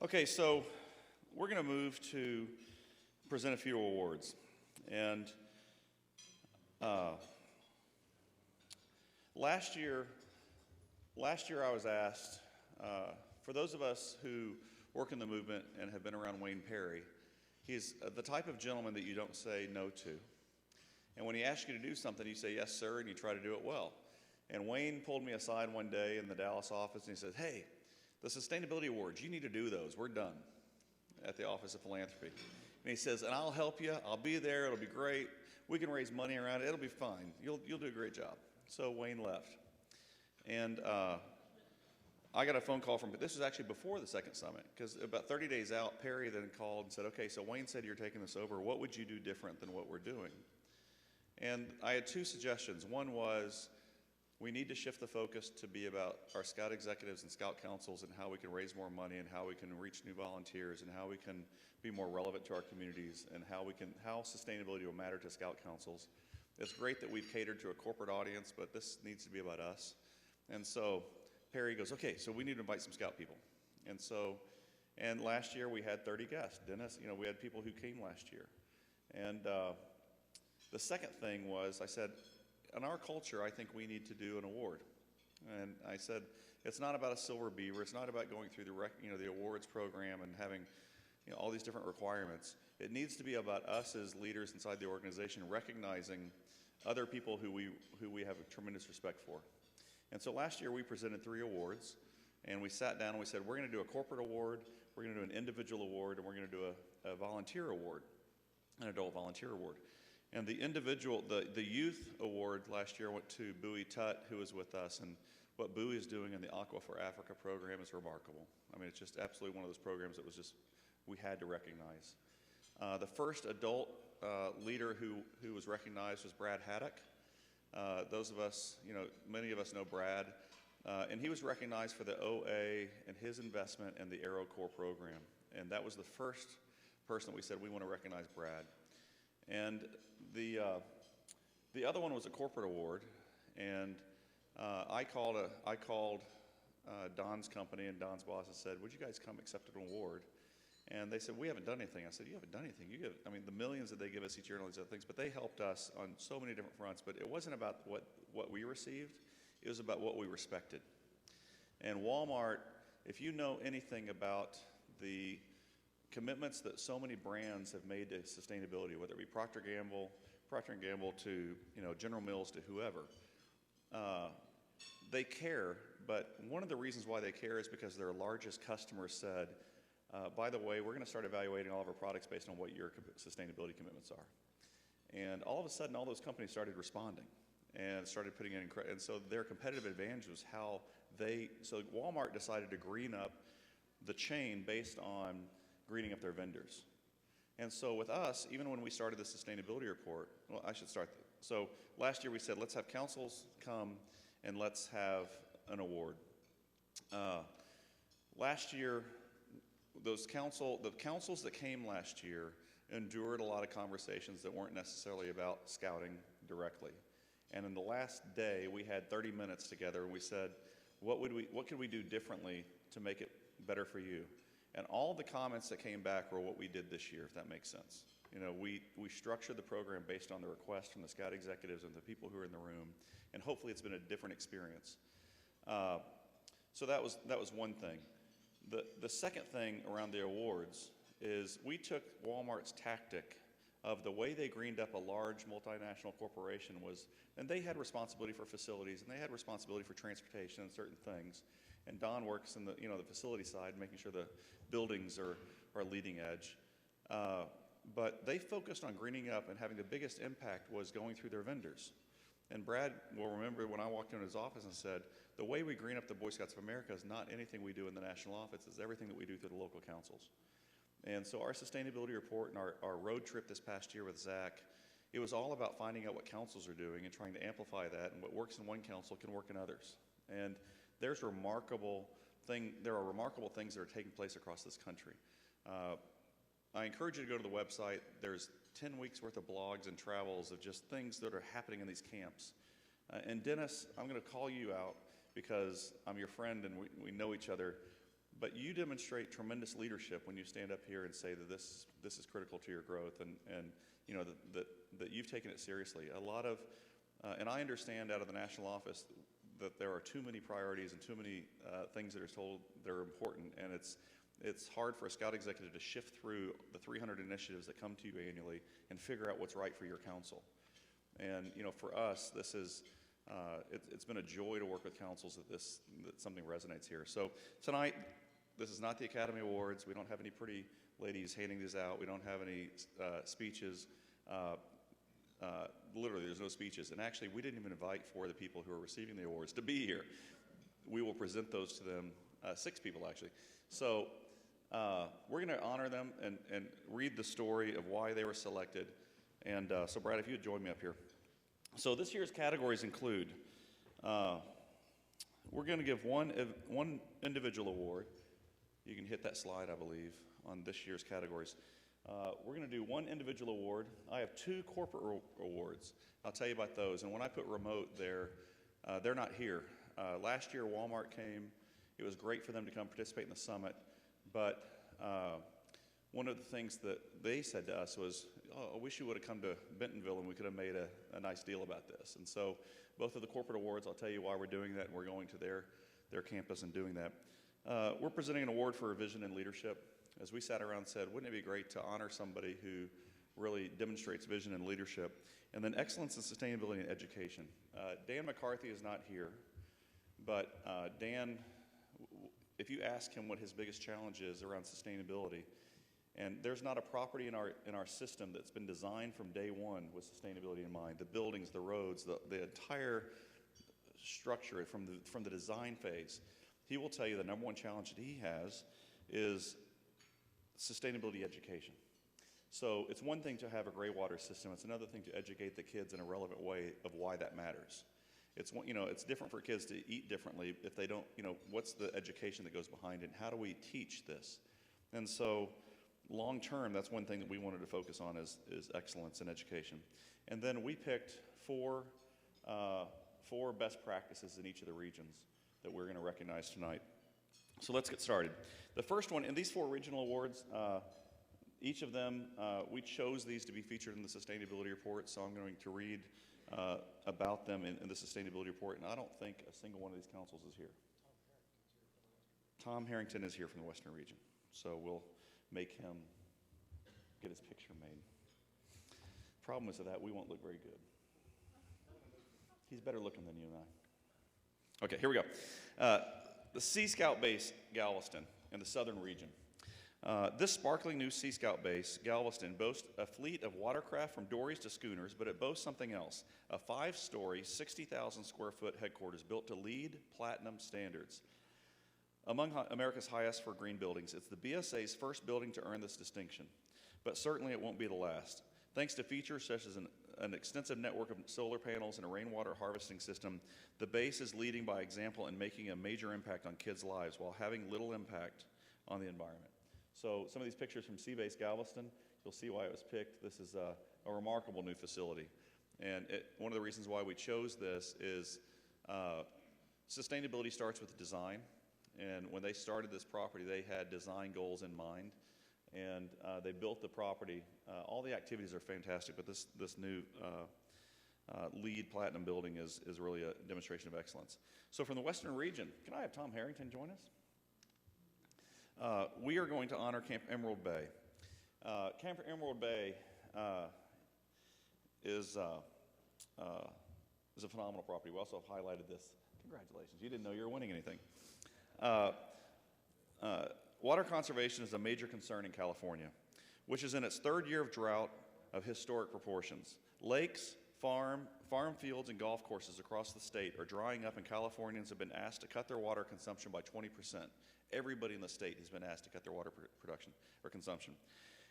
Okay, so we're going to move to present a few awards. And last year I was asked, for those of us who work in the movement and have been around Wayne Perry, he's the type of gentleman that you don't say no to. And when he asks you to do something, you say, yes, sir, and you try to do it well. And Wayne pulled me aside one day in the Dallas office, and he said, hey, the Sustainability Awards, you need to do those. We're done at the Office of Philanthropy. And he says, and I'll help you. I'll be there. It'll be great. We can raise money around it. It'll be fine. You'll do a great job. So Wayne left. And I got a phone call from, this was actually before the second summit, because about 30 days out, Perry then called and said, okay, so Wayne said you're taking this over. What would you do different than what we're doing? And I had two suggestions. One was, we need to shift the focus to be about our Scout executives and Scout councils and how we can raise more money and how we can reach new volunteers and how we can be more relevant to our communities and how sustainability will matter to Scout councils. It's great that we've catered to a corporate audience, but this needs to be about us. And so Perry goes, okay, so we need to invite some Scout people. And last year we had 30 guests. Dennis, we had people who came last year. And the second thing was, I said, in our culture, I think we need to do an award. And I said, it's not about a silver beaver. It's not about going through the awards program and having all these different requirements. It needs to be about us as leaders inside the organization recognizing other people who we have a tremendous respect for. And so last year we presented 3 awards, and we sat down and we said, we're going to do a corporate award, we're going to do an individual award, and we're going to do a volunteer award, an adult volunteer award. And the youth award last year went to Bowie Tutt, who was with us, and what Bowie is doing in the Aqua for Africa program is remarkable. I mean, it's just absolutely one of those programs that we had to recognize. The first adult leader who was recognized was Brad Haddock. Those of us, many of us know Brad, and he was recognized for the OA and his investment in the AeroCorps program. And that was the first person that we said, we want to recognize Brad. And the other one was a corporate award, and I called Don's company and Don's boss and said, would you guys come accept an award? And they said, we haven't done anything. I said, you haven't done anything. The millions that they give us each year and all these other things, but they helped us on so many different fronts. But it wasn't about what we received. It was about what we respected. And Walmart, if you know anything about the commitments that so many brands have made to sustainability, whether it be Procter & Gamble to General Mills to whoever, they care. But one of the reasons why they care is because their largest customers said, by the way, we're going to start evaluating all of our products based on what your sustainability commitments are. And all of a sudden, all those companies started responding and started putting in, and so their competitive advantage was so Walmart decided to green up the chain based on greening up their vendors. And so with us, even when we started the sustainability report, well, I should start. So last year we said, let's have councils come and let's have an award. Last year, the councils that came last year endured a lot of conversations that weren't necessarily about scouting directly. And in the last day, we had 30 minutes together, and we said, what could we do differently to make it better for you? And all the comments that came back were what we did this year, if that makes sense. We structured the program based on the request from the Scout executives and the people who are in the room, and hopefully it's been a different experience. So that was one thing. The second thing around the awards is we took Walmart's tactic of the way they greened up a large multinational corporation and they had responsibility for facilities and they had responsibility for transportation and certain things. And Don works in the facility side, making sure the buildings are leading edge. But they focused on greening up, and having the biggest impact was going through their vendors. And Brad will remember when I walked into his office and said, the way we green up the Boy Scouts of America is not anything we do in the national office, it's everything that we do through the local councils. And so our sustainability report and our road trip this past year with Zach, it was all about finding out what councils are doing and trying to amplify that, and what works in one council can work in others. And there are remarkable things that are taking place across this country. I encourage you to go to the website. There's 10 weeks worth of blogs and travels of just things that are happening in these camps. And Dennis, I'm going to call you out because I'm your friend and we know each other. but you demonstrate tremendous leadership when you stand up here and say that this is critical to your growth, and you know that you've taken it seriously. A lot of, and I understand out of the national office that there are too many priorities and too many things that are told that are important, and it's hard for a Scout executive to shift through the 300 initiatives that come to you annually and figure out what's right for your council. And you know, for us, this is it's been a joy to work with councils that something resonates here. So tonight, this is not the Academy Awards. We don't have any pretty ladies handing these out. We don't have any speeches. Literally, there's no speeches. And actually, we didn't even invite 4 of the people who are receiving the awards to be here. We will present those to them, 6 people actually. So we're going to honor them and read the story of why they were selected. And so Brad, if you would join me up here. So this year's categories include, we're going to give one individual award. You can hit that slide, I believe, on this year's categories. We're going to do one individual award. I have 2 corporate awards. I'll tell you about those. And when I put remote there, they're not here. Last year, Walmart came. It was great for them to come participate in the summit. But one of the things that they said to us was, oh, I wish you would have come to Bentonville and we could have made a nice deal about this. And so both of the corporate awards, I'll tell you why we're doing that, and we're going to their campus and doing that. We're presenting an award for vision and leadership. As we sat around and said, wouldn't it be great to honor somebody who really demonstrates vision and leadership? And then excellence in sustainability and education. Dan McCarthy is not here, but Dan, if you ask him what his biggest challenge is around sustainability, and there's not a property in our system that's been designed from day one with sustainability in mind. The buildings, the roads, the entire structure from the design phase. He will tell you the number 1 challenge that he has is sustainability education. So it's one thing to have a gray water system. It's another thing to educate the kids in a relevant way of why that matters. It's different for kids to eat differently if they don't, what's the education that goes behind it? How do we teach this? And so long term, that's one thing that we wanted to focus on is excellence in education. And then we picked 4 best practices in each of the regions that we're going to recognize tonight. So let's get started. The first one, and these 4 regional awards, each of them, we chose these to be featured in the sustainability report, so I'm going to read about them in the sustainability report, and I don't think a single one of these councils is here. Tom Harrington is here from the Western region, so we'll make him get his picture made. Problem is that we won't look very good. He's better looking than you and I. Okay, here we go. The Sea Scout Base, Galveston, in the southern region. This sparkling new Sea Scout base, Galveston, boasts a fleet of watercraft from dories to schooners, but it boasts something else, a 5-story, 60,000 square foot headquarters built to LEED Platinum standards. Among America's highest for green buildings, it's the BSA's first building to earn this distinction, but certainly it won't be the last. Thanks to features such as an extensive network of solar panels and a rainwater harvesting system, the base is leading by example and making a major impact on kids' lives while having little impact on the environment. So some of these pictures from Sea Base Galveston, you'll see why it was picked. This is a remarkable new facility. And one of the reasons why we chose this is sustainability starts with design. And when they started this property, they had design goals in mind. And they built the property. All the activities are fantastic, but this new LEED Platinum building is really a demonstration of excellence. So from the Western region, can I have Tom Harrington join us? We are going to honor Camp Emerald Bay. Camp Emerald Bay is a phenomenal property. We also have highlighted this. Congratulations, you didn't know you were winning anything. Water conservation is a major concern in California, which is in its 3rd year of drought of historic proportions. Lakes, farm fields, and golf courses across the state are drying up, and Californians have been asked to cut their water consumption by 20%. Everybody in the state has been asked to cut their water production or consumption.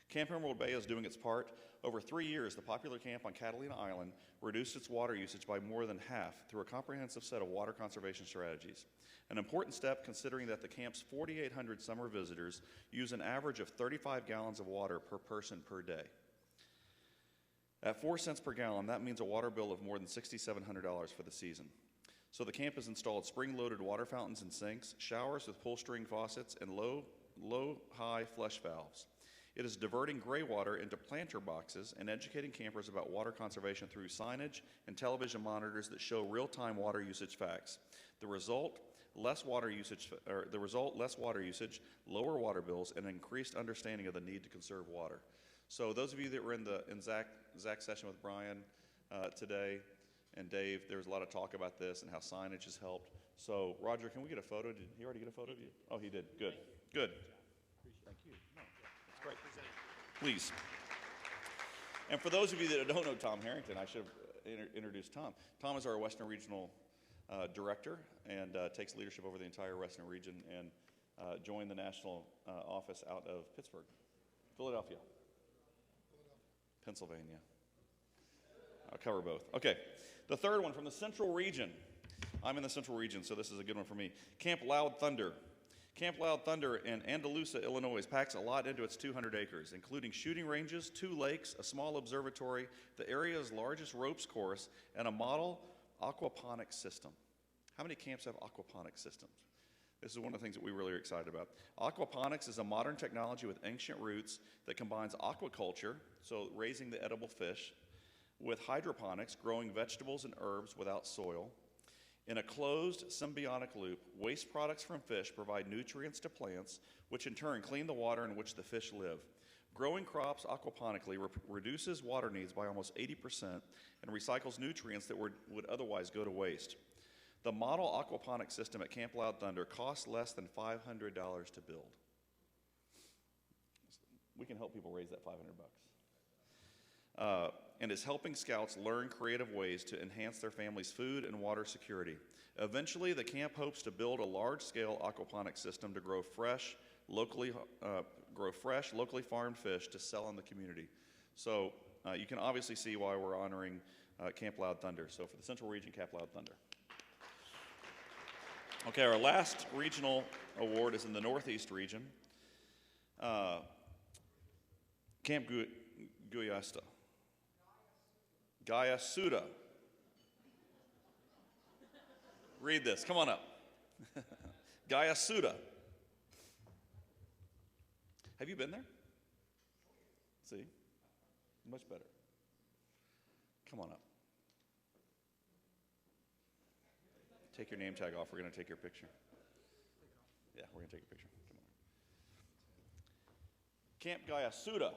Camp Emerald Bay is doing its part. Over 3 years, the popular camp on Catalina Island reduced its water usage by more than half through a comprehensive set of water conservation strategies. An important step considering that the camp's 4,800 summer visitors use an average of 35 gallons of water per person per day. At 4 cents per gallon, that means a water bill of more than $6,700 for the season. So the camp has installed spring-loaded water fountains and sinks, showers with pull-string faucets, and low-high flush valves. It is diverting gray water into planter boxes and educating campers about water conservation through signage and television monitors that show real-time water usage facts. The result, less water usage, lower water bills, and increased understanding of the need to conserve water. So those of you that were in Zach's session with Brian today and Dave, there was a lot of talk about this and how signage has helped. So Roger, can we get a photo? Did he already get a photo of you? Oh, he did. Good. Good. Thank you. No, that's great. Please. And for those of you that don't know Tom Harrington, I should have introduced Tom. Tom is our Western Regional Director and takes leadership over the entire Western region and joined the national office out of Pittsburgh, Philadelphia, Pennsylvania. I'll cover both. Okay, the third one from the Central Region. I'm in the Central Region, so this is a good one for me. Camp Loud Thunder. Camp Loud Thunder in Andalusia, Illinois packs a lot into its 200 acres, including shooting ranges, 2 lakes, a small observatory, the area's largest ropes course, and a model aquaponics system. How many camps have aquaponics systems? This is one of the things that we really are excited about. Aquaponics is a modern technology with ancient roots that combines aquaculture, so raising the edible fish, with hydroponics, growing vegetables and herbs without soil. In a closed symbiotic loop, waste products from fish provide nutrients to plants, which in turn clean the water in which the fish live. Growing crops aquaponically reduces water needs by almost 80% and recycles nutrients that would otherwise go to waste. The model aquaponics system at Camp Loud Thunder costs less than $500 to build. We can help people raise that $500 bucks. And is helping scouts learn creative ways to enhance their family's food and water security. Eventually, the camp hopes to build a large-scale aquaponics system to grow fresh, locally farmed fish to sell in the community. So you can obviously see why we're honoring Camp Loud Thunder. So for the Central Region, Camp Loud Thunder. Okay, our last regional award is in the Northeast region. Camp Guyasta. Guyasuta. Read this, come on up. Guyasuta. Have you been there? See? Much better. Come on up. Take your name tag off. We're going to take your picture. Yeah, we're going to take your picture. Come on. Camp Guyasuta.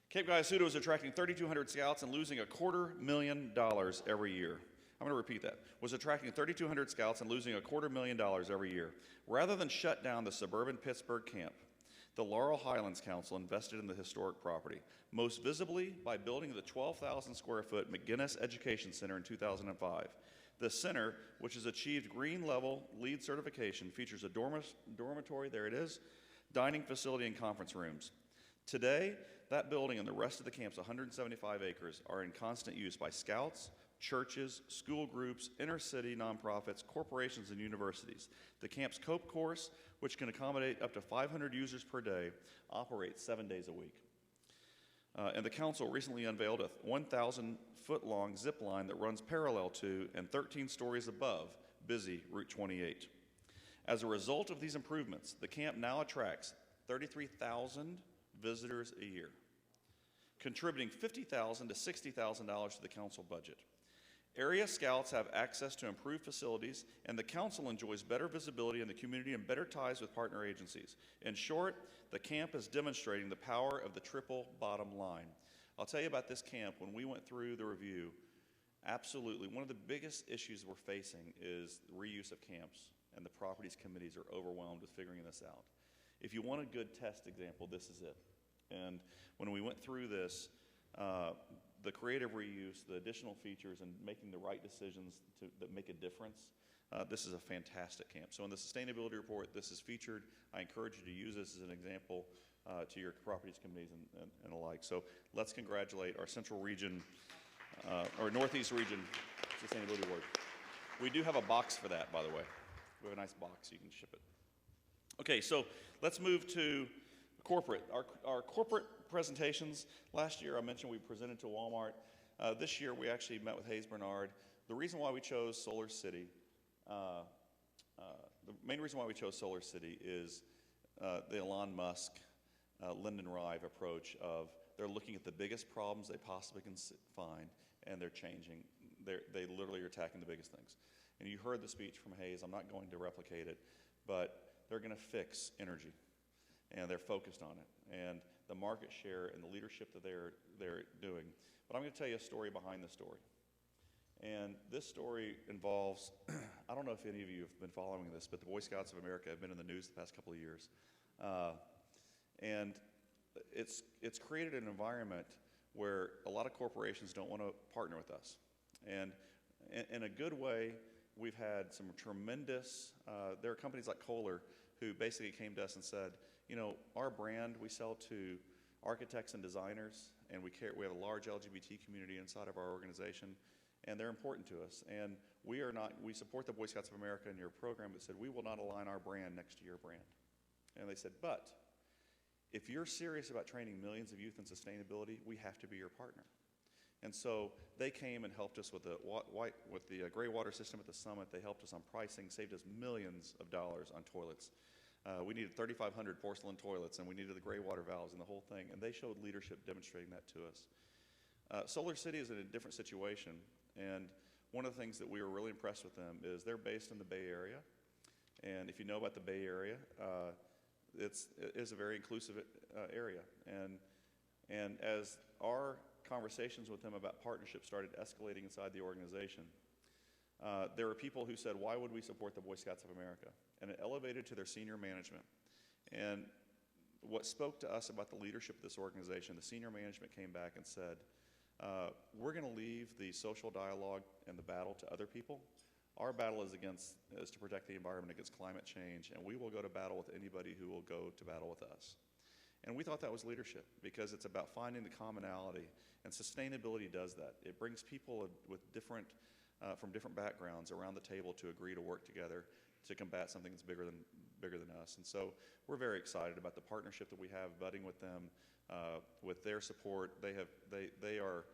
Camp Guyasuta is attracting 3,200 scouts and losing $250,000 every year. I'm going to repeat that. Was attracting 3,200 scouts and losing $250,000 every year. Rather than shut down the suburban Pittsburgh camp, the Laurel Highlands Council invested in the historic property, most visibly by building the 12,000 square foot McGinnis Education Center in 2005. The center, which has achieved green level LEED certification, features a dormitory, there it is, dining facility and conference rooms. Today, that building and the rest of the camp's 175 acres are in constant use by scouts, churches, school groups, inner-city nonprofits, corporations, and universities. The camp's COPE course, which can accommodate up to 500 users per day, operates 7 days a week. And the council recently unveiled a 1,000-foot-long zip line that runs parallel to and 13 stories above busy Route 28. As a result of these improvements, the camp now attracts 33,000 visitors a year, contributing $50,000 to $60,000 to the council budget. Area scouts have access to improved facilities, and the council enjoys better visibility in the community and better ties with partner agencies. In short, the camp is demonstrating the power of the triple bottom line. I'll tell you about this camp. When we went through the review, absolutely, one of the biggest issues we're facing is the reuse of camps, and the properties committees are overwhelmed with figuring this out. If you want a good test example, this is it. And when we went through this, the creative reuse, the additional features, and making the right decisions that make a difference, this is a fantastic camp. So in the sustainability report, this is featured. I encourage you to use this as an example to your properties committees and alike. So let's congratulate our Central Region, or Northeast Region Sustainability Award. We do have a box for that, by the way. We have a nice box, you can ship it. Okay, so let's move to corporate. Our corporate presentations, last year I mentioned we presented to Walmart. This year we actually met with Hayes Bernard, the reason why we chose Solar City, uh, the main reason why we chose Solar City is the Elon Musk, Lyndon Rive approach of they're looking at the biggest problems they possibly can find, and they're changing. They literally are attacking the biggest things. And you heard the speech from Hayes. I'm not going to replicate it, but they're going to fix energy, and they're focused on it, and the market share and the leadership that they're doing. But I'm going to tell you a story behind the story. And this story involves, I don't know if any of you have been following this, but the Boy Scouts of America have been in the news the past couple of years. And it's created an environment where a lot of corporations don't want to partner with us. And in a good way, we've had some tremendous, there are companies like Kohler who basically came to us and said, you know, our brand, we sell to architects and designers, and we have a large LGBT community inside of our organization, and they're important to us. And we support the Boy Scouts of America in your program, but said we will not align our brand next to your brand. And they said, but if you're serious about training millions of youth in sustainability, we have to be your partner. And so they came and helped us with the gray water system at the summit. They helped us on pricing, saved us millions of dollars on toilets. We needed 3,500 porcelain toilets, and we needed the gray water valves and the whole thing. And they showed leadership demonstrating that to us. Solar City is in a different situation, and one of the things that we were really impressed with them is they're based in the Bay Area. And if you know about the Bay Area, it is a very inclusive area. And as our conversations with them about partnership started escalating inside the organization, there were people who said, why would we support the Boy Scouts of America? And it elevated to their senior management. And what spoke to us about the leadership of this organization, the senior management came back and said, we're going to leave the social dialogue and the battle to other people. Our battle is to protect the environment against climate change, and we will go to battle with anybody who will go to battle with us. And we thought that was leadership, because it's about finding the commonality, and sustainability does that. It brings people with from different backgrounds around the table to agree to work together to combat something that's bigger than us. And so we're very excited about the partnership that we have budding with them, with their support. They are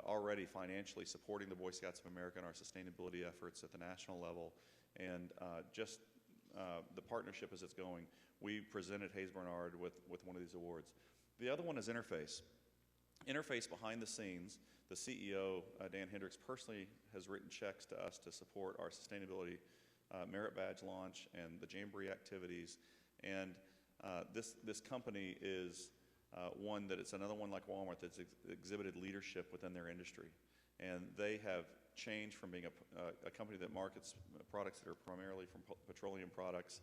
already financially supporting the Boy Scouts of America and our sustainability efforts at the national level, and just the partnership as it's going. We presented Hayes Bernard with one of these awards. The other one is Interface. Interface, behind the scenes, the CEO, Dan Hendricks, personally has written checks to us to support our sustainability merit badge launch and the Jamboree activities. And this company is it's another one like Walmart that's exhibited leadership within their industry. And they have changed from being a company that markets products that are primarily from petroleum products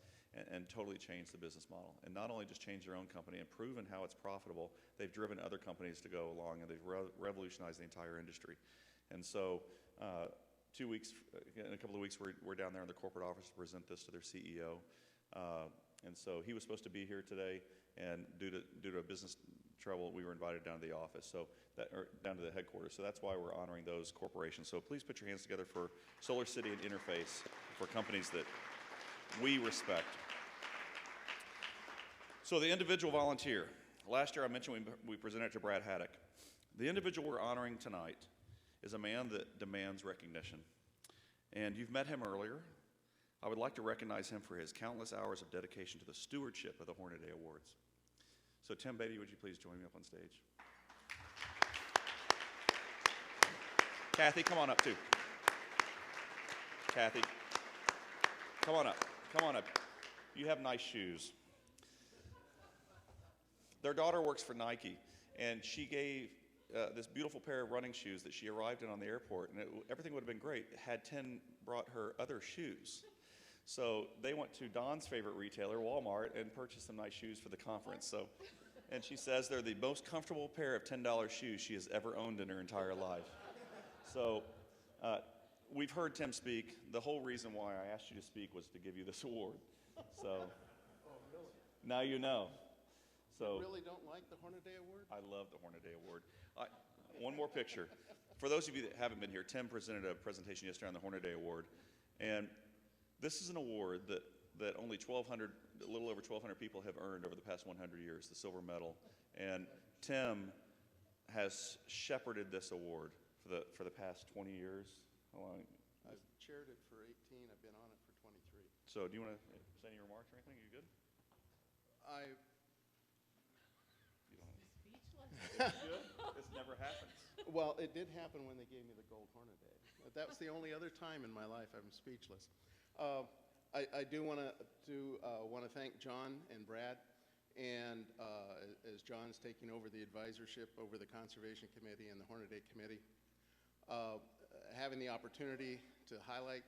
and totally changed the business model. And not only just changed their own company and proven how it's profitable, they've driven other companies to go along, and they've revolutionized the entire industry. And so 2 weeks, in a couple of weeks, we're down there in the corporate office to present this to their CEO. And so he was supposed to be here today, and due to a business trouble, we were invited down to the office, or down to the headquarters. So that's why we're honoring those corporations. So please put your hands together for Solar City and Interface, for companies that we respect. So the individual volunteer. Last year I mentioned we presented to Brad Haddock. The individual we're honoring tonight is a man that demands recognition. And you've met him earlier. I would like to recognize him for his countless hours of dedication to the stewardship of the Hornaday Awards. So Tim Beatty, would you please join me up on stage? Kathy, come on up too. Kathy, come on up. Come on up. You have nice shoes. Their daughter works for Nike, and she gave this beautiful pair of running shoes that she arrived in on the airport, and everything would have been great had Tim brought her other shoes. So they went to Don's favorite retailer, Walmart, and purchased some nice shoes for the conference. And she says they're the most comfortable pair of $10 shoes she has ever owned in her entire life. So we've heard Tim speak. The whole reason why I asked you to speak was to give you this award. So now you know. So you really don't like the Hornaday Award? I love the Hornaday Award. One more picture. For those of you that haven't been here, Tim presented a presentation yesterday on the Hornaday Award. And this is an award that only a little over 1,200 people have earned over the past 100 years, the silver medal. And Tim has shepherded this award for the past 20 years, How long? I've chaired it for 18. I've been on it for 23. So do you want to say any remarks or anything? You good? I You don't have Speechless. good? This never happens. Well, it did happen when they gave me the Gold Hornaday. That was the only other time in my life I'm speechless. I do want to thank John and Brad, and as John's taking over the advisorship over the Conservation Committee and the Hornaday Committee, having the opportunity to highlight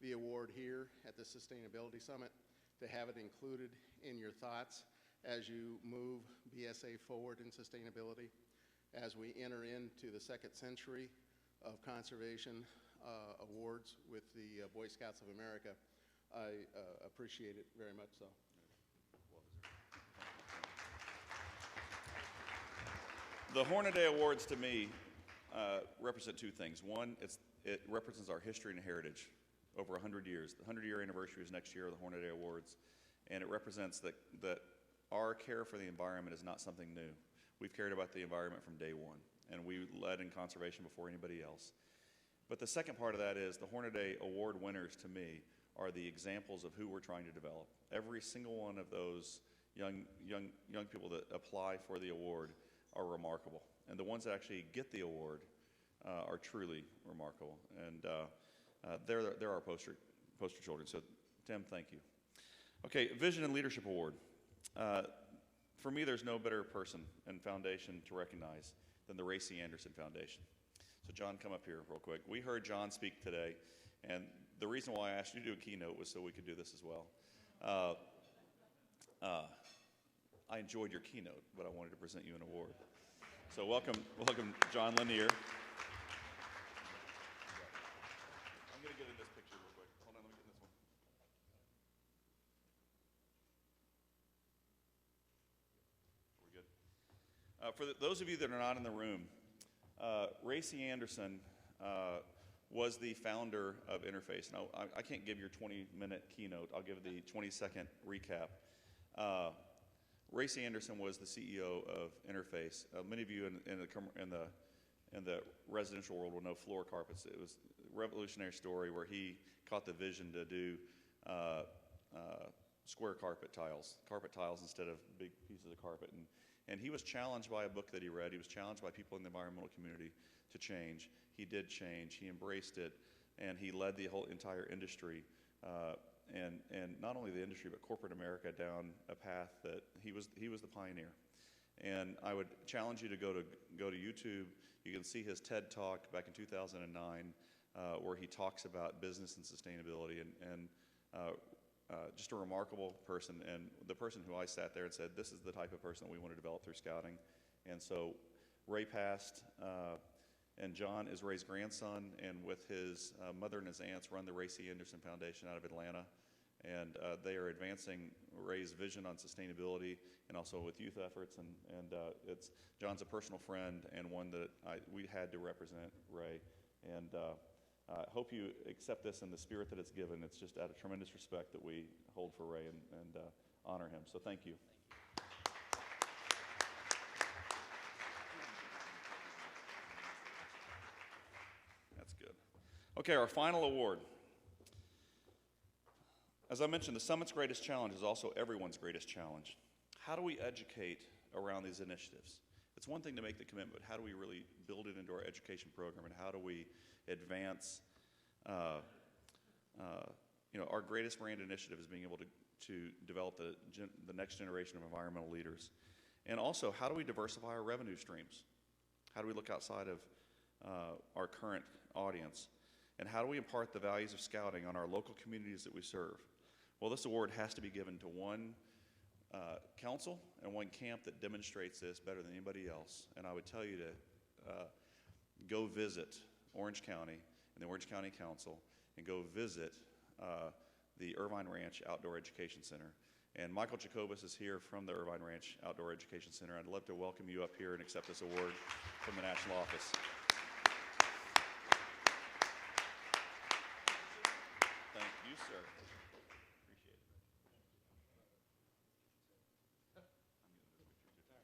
the award here at the Sustainability Summit, to have it included in your thoughts as you move BSA forward in sustainability, as we enter into the second century of conservation awards with the Boy Scouts of America. I appreciate it very much so. The Hornaday Awards to me represent two things. One, it represents our history and heritage over 100 years. The 100-year anniversary is next year of the Hornaday Awards, and it represents that our care for the environment is not something new. We've cared about the environment from day one, and we led in conservation before anybody else. But the second part of that is the Hornaday Award winners, to me, are the examples of who we're trying to develop. Every single one of those young people that apply for the award are remarkable, and the ones that actually get the award are truly remarkable. And they're our poster children. So, Tim, thank you. Okay, Vision and Leadership Award. For me, there's no better person and foundation to recognize than the Ray C. Anderson Foundation. So, John, come up here real quick. We heard John speak today, and the reason why I asked you to do a keynote was so we could do this as well. I enjoyed your keynote, but I wanted to present you an award. So welcome John Lanier. I'm going to get in this picture real quick. Hold on, let me get in this one. We're good. For those of you that are not in the room, Ray C. Anderson was the founder of Interface. Now, I can't give your 20-minute keynote. I'll give the 20-second recap. Ray C. Anderson was the CEO of Interface. Many of you in the residential world will know floor carpets. It was a revolutionary story where he caught the vision to do square carpet tiles instead of big pieces of carpet. And he was challenged by a book that he read. He was challenged by people in the environmental community to change. He did change. He embraced it, and he led the whole entire industry. And not only the industry, but corporate America down a path that he was the pioneer. And I would challenge you to go to YouTube. You can see his TED Talk back in 2009, where he talks about business and sustainability, and just a remarkable person, and the person who I sat there and said, this is the type of person that we want to develop through scouting. And so Ray passed, and John is Ray's grandson, and with his mother and his aunts run the Ray C. Anderson Foundation out of Atlanta. And they are advancing Ray's vision on sustainability and also with youth efforts. And John's a personal friend and one that we had to represent Ray. And I hope you accept this in the spirit that it's given. It's just out of tremendous respect that we hold for Ray and honor him. So thank you. That's good. Okay, our final award. As I mentioned, the Summit's greatest challenge is also everyone's greatest challenge. How do we educate around these initiatives? It's one thing to make the commitment, but how do we really build it into our education program, and how do we advance our greatest brand initiative is being able to develop the next generation of environmental leaders. And also, how do we diversify our revenue streams? How do we look outside of our current audience? And how do we impart the values of scouting on our local communities that we serve? Well, this award has to be given to one council and one camp that demonstrates this better than anybody else. And I would tell you to go visit Orange County and the Orange County Council, and go visit the Irvine Ranch Outdoor Education Center. And Michael Jacobus is here from the Irvine Ranch Outdoor Education Center. I'd love to welcome you up here and accept this award from the national office. Thank you, sir. Appreciate it. I'm getting those pictures too.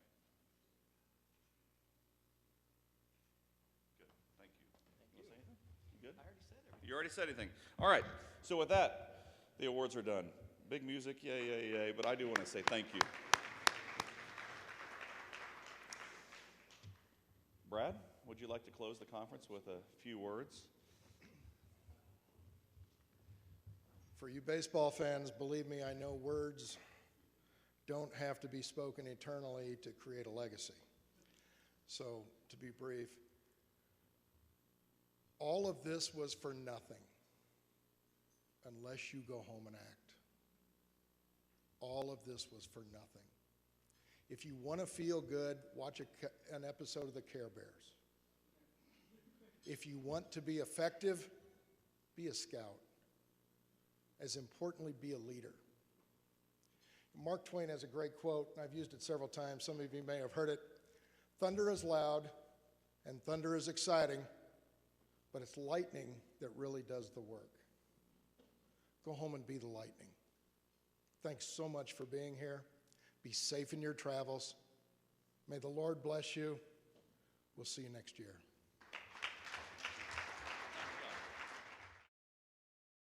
Good. Thank you. Thank You want to say you. anything? You good? I already said You already said anything. All right. So with that, the awards are done. Big music, yay, yay, yay. But I do want to say thank you. Brad, would you like to close the conference with a few words? For you baseball fans, believe me, I know words don't have to be spoken eternally to create a legacy. So, to be brief, all of this was for nothing unless you go home and act. All of this was for nothing. If you want to feel good, watch an episode of the Care Bears. If you want to be effective, be a scout. As importantly, be a leader. Mark Twain has a great quote, and I've used it several times. Some of you may have heard it. Thunder is loud, and thunder is exciting, but it's lightning that really does the work. Go home and be the lightning. Thanks so much for being here. Be safe in your travels. May the Lord bless you. We'll see you next year.